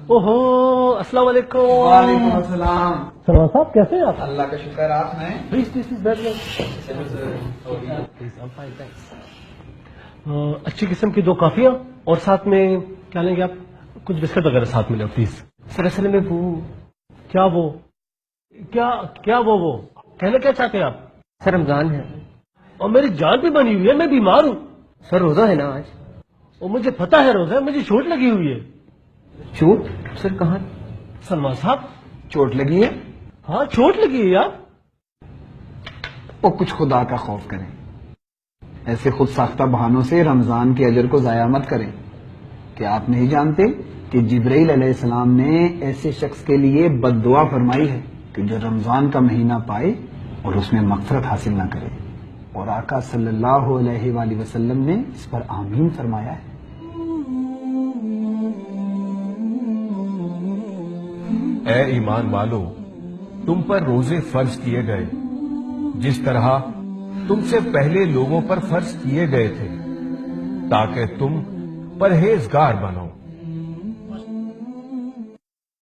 ओहो, अस्सलाम वालेकुम। वालेकुम अस्सलाम। सलमान साहब कैसे हैं आप? अल्लाह का शुक्र, आप सुनाएं। प्लीज प्लीज प्लीज बैठ जाओ। अच्छी किस्म की 2 कॉफियां और साथ में क्या लेंगे आप? कुछ बिस्किट वगैरह साथ में लो प्लीज। सर असल में वो क्या वो? क्या वो कहना क्या चाहते हैं आप? सर रमजान है और मेरी जान भी बनी हुई है, मैं बीमार हूँ। सर, रोजा है ना आज। और मुझे पता है रोजा है, मुझे चोट लगी हुई है। चोट? सर कहाँ? सलमान साहब चोट लगी है? हाँ चोट लगी है यार। और कुछ खुदा का खौफ करें, ऐसे खुद साख्ता बहानों से रमजान के अजर को जाया मत करें। क्या आप नहीं जानते कि जिब्राइल अलैहिस्सलाम ने ऐसे शख्स के लिए बद्दुआ फरमाई है कि जो रमजान का महीना पाए और उसमें मगफरत हासिल ना करे, और आका सल्लल्लाहु अलैहि वसल्लम ने इस पर आमीन फरमाया है। ए ईमान वालो, तुम पर रोजे फर्ज किए गए जिस तरह तुमसे पहले लोगों पर फर्ज किए गए थे, ताकि तुम परहेजगार बनो।